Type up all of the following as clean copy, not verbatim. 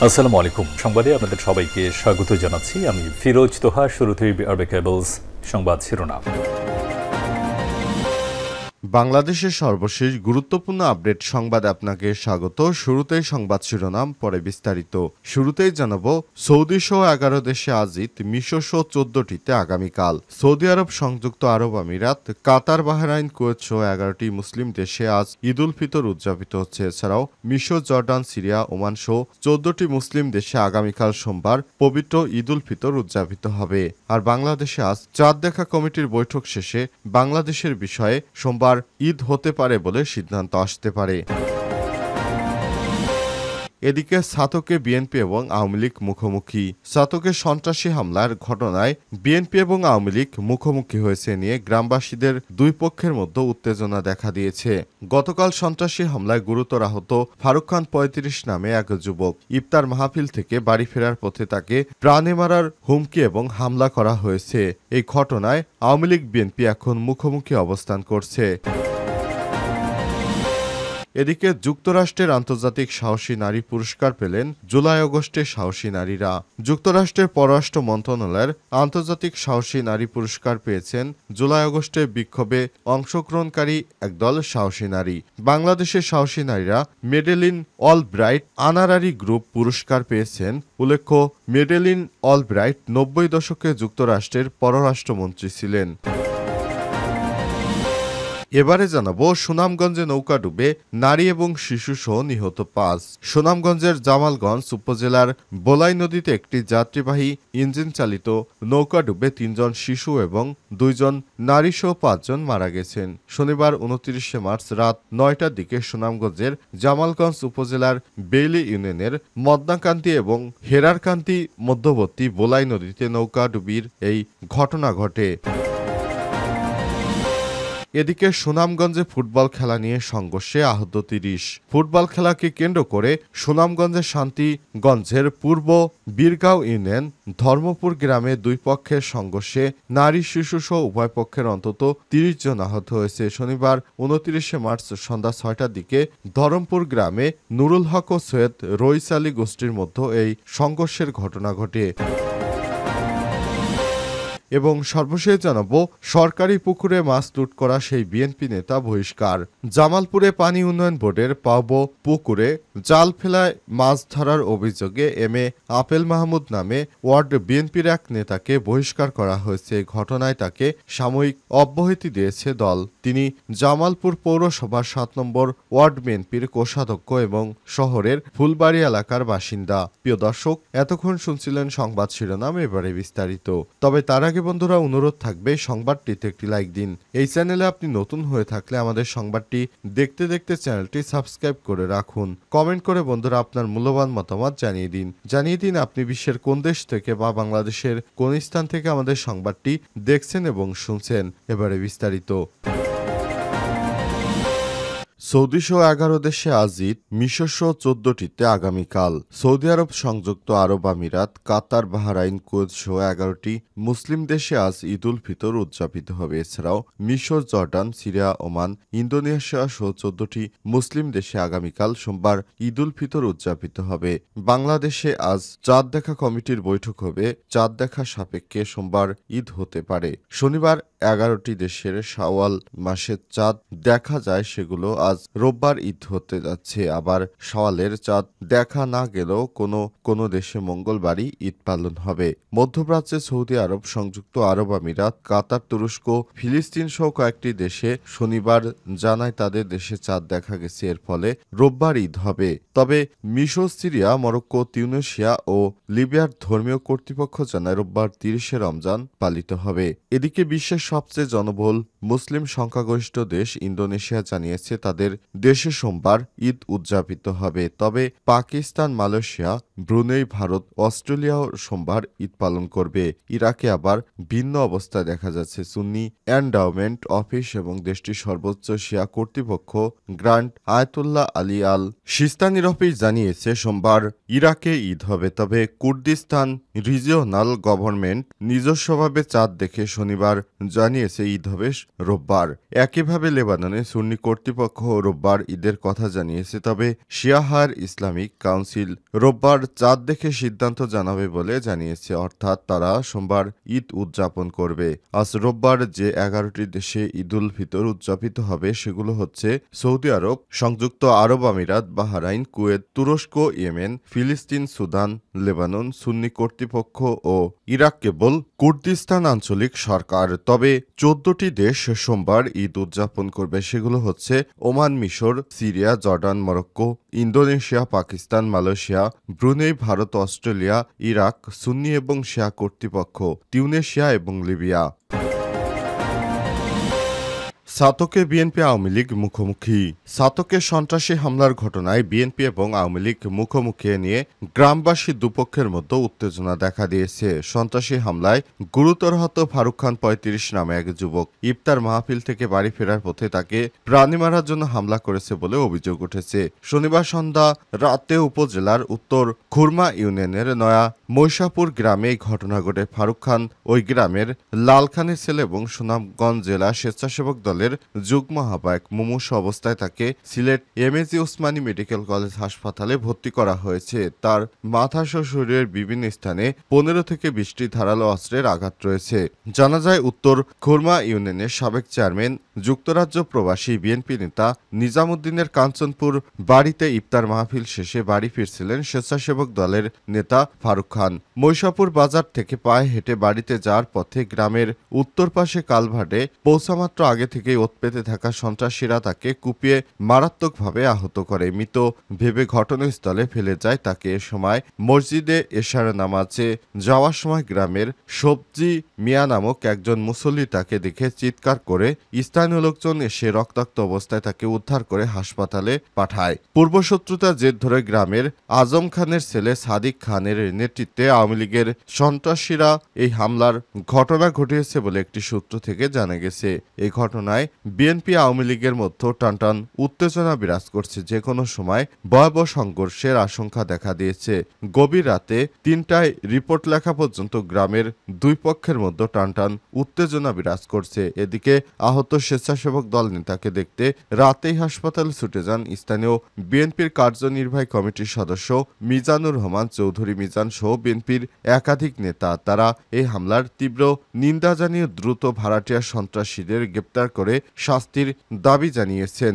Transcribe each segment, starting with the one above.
আসসালামু আলাইকুম। সংবাদে আপনাদের সবাইকে স্বাগত জানাচ্ছি। আমি ফিরোজ তোহা। শুরুতেই আরবে কেবলস সংবাদ শিরোনাম। বাংলাদেশের সর্বশেষ গুরুত্বপূর্ণ আপডেট সংবাদে আপনাকে স্বাগত। শুরুতেই সংবাদ শিরোনাম, পরে বিস্তারিত। শুরুতেই জানাবো, সৌদি সহ 11 দেশে আজ ঈদ, মিশর সহ 14টিতে আগামীকাল। সৌদি আরব, সংযুক্ত আরব আমিরাত, কাতার, বাহরাইন, কুয়েত সহ 11টি মুসলিম দেশে আজ ঈদ উল ফিতর উদযাপিত হচ্ছে। এছাড়াও মিশর, জর্ডান, সিরিয়া, ওমান সহ 14টি মুসলিম দেশে আগামীকাল সোমবার পবিত্র ঈদ উল ফিতর উদযাপিত হবে। আর বাংলাদেশে আজ চাঁদ দেখা কমিটির বৈঠক শেষে বাংলাদেশের বিষয়ে সোমবার ঈদ হতে পারে বলে সিদ্ধান্ত আসতে পারে। এদিকে ছাতকে বিএনপি এবং আওয়ামী লীগ মুখোমুখি। ছাতকে সন্ত্রাসী হামলার ঘটনায় বিএনপি এবং আওয়ামী লীগ মুখোমুখি হয়েছে নিয়ে গ্রামবাসীদের দুই পক্ষের মধ্যে উত্তেজনা দেখা দিয়েছে। গতকাল সন্ত্রাসী হামলায় গুরুতর আহত ফারুক খান ৩৫ নামে এক যুবক ইফতার মাহফিল থেকে বাড়ি ফেরার পথে তাকে প্রাণে মারার হুমকি এবং হামলা করা হয়েছে। এই ঘটনায় আওয়ামী লীগ বিএনপি এখন মুখোমুখি অবস্থান করছে। এদিকে যুক্তরাষ্ট্রের আন্তর্জাতিক সাহসী নারী পুরস্কার পেলেন জুলাই আগস্টে সাহসী নারীরা। যুক্তরাষ্ট্রের পররাষ্ট্র মন্ত্রণালয়ের আন্তর্জাতিক সাহসী নারী পুরস্কার পেয়েছেন জুলাই আগস্টে বিক্ষোভে অংশগ্রহণকারী একদল সাহসী নারী। বাংলাদেশের সাহসী নারীরা মেডেলিন অলব্রাইট অনারারি গ্রুপ পুরস্কার পেয়েছেন। উল্লেখ্য, মেডেলিন অলব্রাইট 90 দশকে যুক্তরাষ্ট্রের পররাষ্ট্রমন্ত্রী ছিলেন। এবারে জানাবো, সুনামগঞ্জে নৌকা ডুবে নারী এবং শিশু সহ নিহত 5। সুনামগঞ্জের জামালগঞ্জ উপজেলার বোলাই নদীতে একটি যাত্রীবাহী ইঞ্জিন চালিত নৌকা ডুবে 3 জন শিশু এবং 2 জন নারী সহ 5 জন মারা গেছেন। শনিবার 29 মার্চ রাত 9টার দিকে সুনামগঞ্জের জামালগঞ্জ উপজেলার বেইলি ইউনিয়নের মদনাকান্তি এবং হেরারকান্তি মধ্যবর্তী বোলাই নদীতে নৌকা ডুবির এই ঘটনা ঘটে। এদিকে সুনামগঞ্জে ফুটবল খেলা নিয়ে সংঘর্ষে আহত 30। ফুটবল খেলাকে কেন্দ্র করে সুনামগঞ্জের শান্তিগঞ্জের পূর্ব বীরগাঁও ইউনিয়ন ধর্মপুর গ্রামে দুই পক্ষের সংঘর্ষে নারী শিশু সহ উভয় পক্ষের অন্তত 30 জন আহত হয়েছে। শনিবার 29 মার্চ সন্ধ্যা 6টার দিকে ধরমপুর গ্রামে নুরুল হক ও সৈয়দ রইস আলী গোষ্ঠীর মধ্যে এই সংঘর্ষের ঘটনা ঘটে। এবং সর্বশেষ জানাবো, সরকারি পুকুরে মাছ লুট করা সেই বিএনপি নেতা বহিষ্কার। জামালপুরে পানি উন্নয়ন বোর্ডের পাবো পুকুরে জাল ফেলায় মাছ ধরার অভিযোগে আপেল মাহমুদ নামে ওয়ার্ড বিএনপির এক নেতাকে বহিষ্কার করা হয়েছে। ঘটনায় তাকে সাময়িক অব্যাহতি দিয়েছে দল। তিনি জামালপুর পৌরসভার 7 নম্বর ওয়ার্ড বিএনপির কোষাধ্যক্ষ এবং শহরের ফুলবাড়ি এলাকার বাসিন্দা। প্রিয় দর্শক, এতক্ষণ শুনছিলেন সংবাদ শিরোনাম, এবারে বিস্তারিত। তবে তার আগে বন্ধুরা, অনুরোধ থাকবে সংবাদটিতে একটি লাইক দিন। এই চ্যানেলে আপনি নতুন হয়ে থাকলে আমাদের সংবাদটি দেখতে দেখতে চ্যানেলটি সাবস্ক্রাইব করে রাখুন। কমেন্ট করে বন্ধুরা আপনার মূল্যবান মতামত জানিয়ে দিন আপনি বিশ্বের কোন দেশ থেকে বা বাংলাদেশের কোন স্থান থেকে আমাদের সংবাদটি দেখছেন এবং শুনছেন। এবারে বিস্তারিত। সৌদি সহ 11 দেশে আজ ঈদ, মিশর সহ 14টিতে আগামীকাল। সৌদি আরব, সংযুক্ত আরব আমিরাত, কাতার, বাহরাইন, কুয়েত সহ 11টি মুসলিম দেশে আজ ঈদ উল ফিতর উদযাপিত হবে। এছাড়াও মিশর, জর্ডান, সিরিয়া, ওমান, ইন্দোনেশিয়া সহ 14টি মুসলিম দেশে আগামীকাল সোমবার ঈদ উল ফিতর উদযাপিত হবে। বাংলাদেশে আজ চাঁদ দেখা কমিটির বৈঠক হবে। চাঁদ দেখা সাপেক্ষে সোমবার ঈদ হতে পারে। শনিবার 11টি দেশের শাওয়াল মাসের চাঁদ দেখা যায়, সেগুলো আজ রোববার ঈদ হতে যাচ্ছে। আবার শাওয়ালের চাঁদ দেখা না গেলেও কোনো দেশে মঙ্গলবারই ঈদ পালন হবে। মধ্যপ্রাচ্যে সৌদি আরব, সংযুক্ত আরব আমিরাত, কাতার, তুরস্ক, ফিলিস্তিন সহ কয়েকটি দেশে শনিবার জানায় তাদের দেশে চাঁদ দেখা গেছে। এর ফলে রোববার ঈদ হবে। তবে মিশর, সিরিয়া, মরক্কো, তিউনিসিয়া ও লিবিয়ার ধর্মীয় কর্তৃপক্ষ জানায় রোববার 30শে রমজান পালিত হবে। এদিকে বিশ্বের সবচেয়ে জনবহুল মুসলিম সংখ্যাগরিষ্ঠ দেশ ইন্দোনেশিয়া জানিয়েছে তাদের দেশে সোমবার ঈদ উদযাপিত হবে। তবে পাকিস্তান, মালয়েশিয়া, ব্রুনেই, ভারত, অস্ট্রেলিয়াও সোমবার ঈদ পালন করবে। ইরাকে আবার ভিন্ন অবস্থা দেখা যাচ্ছে। সুন্নি এন্ডাওমেন্ট অফিস এবং দেশটির সর্বোচ্চ শিয়া কর্তৃপক্ষ গ্র্যান্ড আয়াতুল্লাহ আলী আল সিস্তানির অফিস জানিয়েছে সোমবার ইরাকে ঈদ হবে। তবে কুর্দিস্তান রিজিওনাল গভর্নমেন্ট নিজস্বভাবে চাঁদ দেখে শনিবার জানিয়েছে ঈদ হবে রোববার। একইভাবে লেবাননে সুন্নি কর্তৃপক্ষ রোববার ঈদের কথা জানিয়েছে, তবে শিয়াহার ইসলামিক কাউন্সিল রোববার চাঁদ দেখে সিদ্ধান্ত জানাবে বলে জানিয়েছে, অর্থাৎ তারা সোমবার ঈদ উদযাপন করবে। আজ রোববার যে 11টি দেশে ঈদুল ফিতর উদযাপিত হবে সেগুলো হচ্ছে সৌদি আরব, সংযুক্ত আরব আমিরাত, বাহরাইন, কুয়েত, তুরস্ক, ইয়েমেন, ফিলিস্তিন, সুদান, লেবানন, সুন্নি কর্তৃপক্ষ ও ইরাক। কেবল কুর্দিস্তান আঞ্চলিক সরকার। তবে 14টি দেশ সোমবার ঈদ উদযাপন করবে, সেগুলো হচ্ছে ওমান, মিশর, Syria, Jordan, Morocco, Indonesia, Pakistan, Malaysia, Brunei, Bharat, Australia, Iraq, সুন্নি এবং শিয়া কর্তৃপক্ষ, তিউনেশিয়া এবং লিবিয়া। সাতকে বিএনপি আওয়ামী লীগ মুখোমুখি। সাতকে সন্ত্রাসী হামলার ঘটনায় বিএনপি এবং আওয়ামী লীগ মুখোমুখি নিয়ে গ্রামবাসী দুপক্ষের মধ্যে উত্তেজনা দেখা দিয়েছে। সন্ত্রাসী হামলায় গুরুতর আহত ফারুক খান ৩৫ নামে এক যুবক ইফতার মাহফিল থেকে বাড়ি ফেরার পথে তাকে প্রাণী মারার জন্য হামলা করেছে বলে অভিযোগ উঠেছে। শনিবার সন্ধ্যা রাতে উপজেলার উত্তর খুরমা ইউনিয়নের নয়া মৈশাপুর গ্রামে এই ঘটনা ঘটে। ফারুক খান ওই গ্রামের লালখানের ছেলে এবং সুনামগঞ্জ জেলা স্বেচ্ছাসেবক দলের যুগ্ম আহ্বায়ক। মুমূর্ষু অবস্থায় তাকে Sylhet MAG Osmani medical college হাসপাতালে ভর্তি করা হয়েছে। তার মাথাসহ শরীরের বিভিন্ন স্থানে 15 থেকে 20টি ধারালো অস্ত্রের আঘাত রয়েছে। জানা যায় উত্তর খুরমা ইউনিয়নের সাবেক চেয়ারম্যান, যুক্তরাজ্য প্রবাসী বিএনপি নেতা নিজামুদ্দিনের কাঞ্চনপুর বাড়িতে ইফতার মাহফিল শেষে বাড়ি ফিরছিলেন স্বেচ্ছাসেবক দলের নেতা ফারুক খান। মৈশাপুর বাজার থেকে পায়ে হেঁটে বাড়িতে যাওয়ার পথে গ্রামের উত্তর পাশে কালভার্টে পৌঁছামাত্র আগে থেকেই ওত পেতে থাকা সন্ত্রাসীরা তাকে কুপিয়ে মারাত্মকভাবে আহত করে। মৃত ভেবে ঘটনাস্থলে ফেলে যায় তাকে। এ সময় মসজিদে এশার নামাজে যাওয়ার সময় গ্রামের সবজি মিয়া নামক একজন মুসল্লি তাকে দেখে চিৎকার করে স্থানীয় লোকজন এসে রক্তাক্ত অবস্থায় তাকে উদ্ধার করে হাসপাতালে পাঠায়। পূর্বশত্রুতার জের ধরে গ্রামের আজম খানের ছেলে সাদিক খানের নেতৃত্বে আওয়ামী লীগের সন্ত্রাসীরা এই হামলার ঘটনা ঘটিয়েছে বলে একটি সূত্র থেকে জানা গেছে। এই ঘটনায় বিএনপি আওয়ামী লীগের মধ্যে টানটান উত্তেজনা বিরাজ করছে। যে কোনো সময় ভয়াবহ সংঘর্ষের আশঙ্কা দেখা দিয়েছে। গভীর রাতে 3টায় রিপোর্ট লেখা পর্যন্ত গ্রামের দুই পক্ষের মধ্যে টানটান উত্তেজনা বিরাজ করছে। এদিকে আহত স্বেচ্ছাসেবক দল নেতাকে দেখতে রাতেই হাসপাতালে ছুটে যান স্থানীয় বিএনপির কার্যনির্বাহী কমিটির সদস্য মিজানুর রহমান চৌধুরী মিজান সহ বিএনপির একাধিক নেতা। তারা এই হামলার তীব্র নিন্দা জানিয়ে দ্রুত ভাড়াটিয়া সন্ত্রাসীদের গ্রেপ্তার করে শাস্তির দাবি জানিয়েছেন।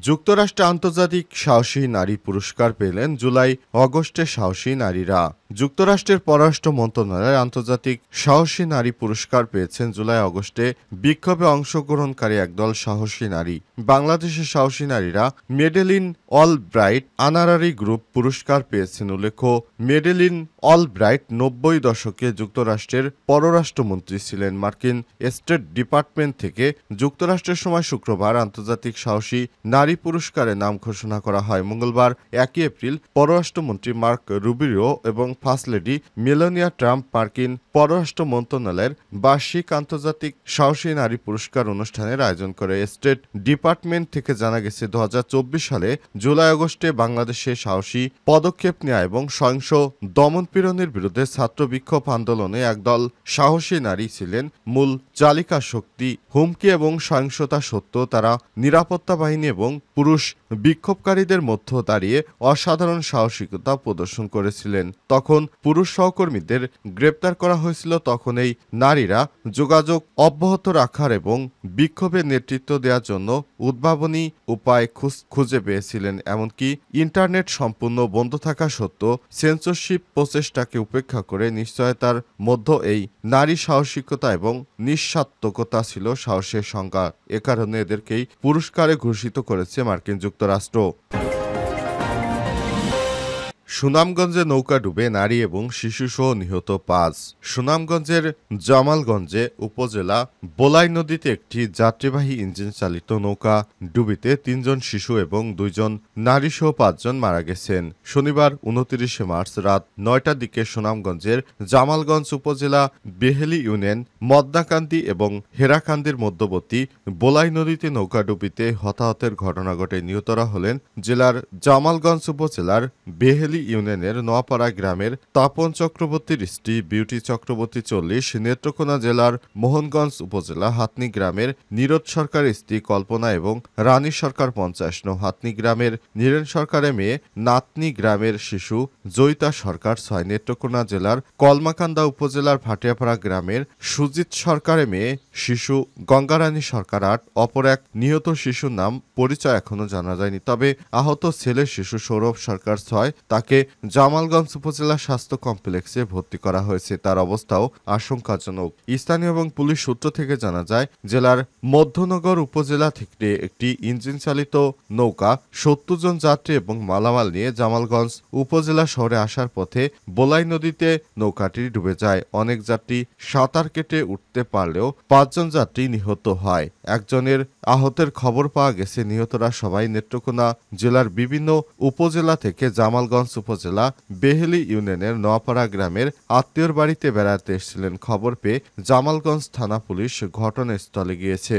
যুক্তরাষ্ট্রে আন্তর্জাতিক সাহসী নারী পুরস্কার পেলেন জুলাই অগস্টে সাহসী নারীরা। যুক্তরাষ্ট্রের পররাষ্ট্র মন্ত্রণালয়ের আন্তর্জাতিক সাহসী নারী পুরস্কার পেয়েছেন জুলাই অগস্টে বিক্ষোভে অংশগ্রহণকারী একদল সাহসী নারী। বাংলাদেশের সাহসী নারীরা মেডেলিন অলব্রাইট অনারারি গ্রুপ পুরস্কার পেয়েছেন। উল্লেখ্য, মেডেলিন অলব্রাইট 90 দশকে যুক্তরাষ্ট্রের পররাষ্ট্রমন্ত্রী ছিলেন। মার্কিন স্টেট ডিপার্টমেন্ট থেকে যুক্তরাষ্ট্রের সময় শুক্রবার আন্তর্জাতিক সাহসী নারী পুরস্কারের নাম ঘোষণা করা হয়। মঙ্গলবার 1 এপ্রিল পররাষ্ট্রমন্ত্রী মার্ক রুবিও এবং ফার্স্ট লেডি মেলানিয়া ট্রাম্প মার্কিন পররাষ্ট্র মন্ত্রণালয়ের বার্ষিক আন্তর্জাতিক সাহসী নারী পুরস্কার অনুষ্ঠানের আয়োজন করে। স্টেট ডিপার্টমেন্ট থেকে জানা গেছে 2024 সালে জুলাই আগস্টে বাংলাদেশে সাহসী পদক্ষেপ নেওয়া এবং সহিংস দমনপীড়নের বিরুদ্ধে ছাত্র বিক্ষোভ আন্দোলনে একদল সাহসী নারী ছিলেন মূল চালিকা শক্তি। হুমকি এবং সহিংসতা সত্ত্বেও তারা নিরাপত্তা বাহিনী এবং পুরুষ বিক্ষোভকারীদের মধ্যে দাঁড়িয়ে অসাধারণ সাহসিকতা প্রদর্শন করেছিলেন। তখন পুরুষ সহকর্মীদের গ্রেপ্তার করা হয়েছিল। তখন এই নারীরা যোগাযোগ অব্যাহত রাখার এবং বিক্ষোভের নেতৃত্ব দেওয়ার জন্য উদ্ভাবনী উপায় খুঁজে পেয়েছিলেন। এমনকি ইন্টারনেট সম্পূর্ণ বন্ধ থাকা সত্ত্বেও সেন্সরশিপ প্রচেষ্টাকে উপেক্ষা করে নিশ্চয়তার মধ্যে এই নারী সাহসিকতা এবং নিঃস্বার্থকতা ছিল সাহসের সংজ্ঞা। এ কারণে এদেরকেই পুরস্কারে ঘোষিত করেছে মার্কিন যুক্তরাষ্ট্র। সুনামগঞ্জে নৌকা ডুবে নারী এবং শিশুসহ নিহত 5। সুনামগঞ্জের জামালগঞ্জে উপজেলা বোলাই নদীতে একটি যাত্রীবাহী ইঞ্জিন চালিত নৌকা ডুবিতে 3 জন শিশু এবং 2 জন নারীসহ 5 জন মারা গেছেন। শনিবার 29 মার্চ রাত 9টার দিকে সুনামগঞ্জের জামালগঞ্জ উপজেলা বেহেলি ইউনিয়ন মদনাকান্দি এবং হেরাকান্দির মধ্যবর্তী বোলাই নদীতে নৌকা ডুবিতে হতাহতের ঘটনা ঘটে। নিহতরা হলেন জেলার জামালগঞ্জ উপজেলার বেহেলি বেহেলি ইউনিয়নের নোয়াপাড়া গ্রামের তাপন চক্রবর্তীর স্ত্রী বিউটি চক্রবর্তী 40, নেত্রকোনা জেলার মোহনগঞ্জ উপজেলা হাতনি গ্রামের নীরদ সরকারের স্ত্রী কল্পনা এবং রানী সরকার 50 নং হাতনি গ্রামের নীরেন সরকারের মেয়ে নাতনি গ্রামের শিশু জয়িতা সরকার 6, নেত্রকোনা জেলার কলমাকান্দা উপজেলার ভাটিয়াপাড়া গ্রামের সুজিত সরকারের মেয়ে শিশু গঙ্গারানী সরকার 8। অপর এক নিহত শিশুর নাম পরিচয় এখনো জানা যায়নি, তবে আহত ছেলে শিশু সৌরভ সরকার 6, তাকে জামালগঞ্জ উপজেলা স্বাস্থ্য কমপ্লেক্সে ভর্তি করা হয়েছে। তার অবস্থাও আশঙ্কাজনক। স্থানীয় এবং পুলিশ সূত্র থেকে জানা যায়, জেলার মধ্যনগর উপজেলা থেকে একটি ইঞ্জিন চালিত নৌকা 70 জন যাত্রী এবং মালামাল নিয়ে জামালগঞ্জ উপজেলা শহরে আসার পথে বোলাই নদীতে নৌকাটি ডুবে যায়। অনেক যাত্রী সাঁতার কেটে উঠতে পারলেও 5 জন যাত্রী নিহত হয়। একজনের আহতের খবর পাওয়া গেছে। নিহতরা সবাই নেত্রকোনা জেলার বিভিন্ন উপজেলা থেকে জামালগঞ্জ উপজেলা বেহেলি ইউনিয়নের নোয়াপাড়া গ্রামের আত্মীয়র বাড়িতে বেড়াতে এসেছিলেন। খবর পেয়ে জামালগঞ্জ থানা পুলিশ ঘটনাস্থলে গিয়েছে।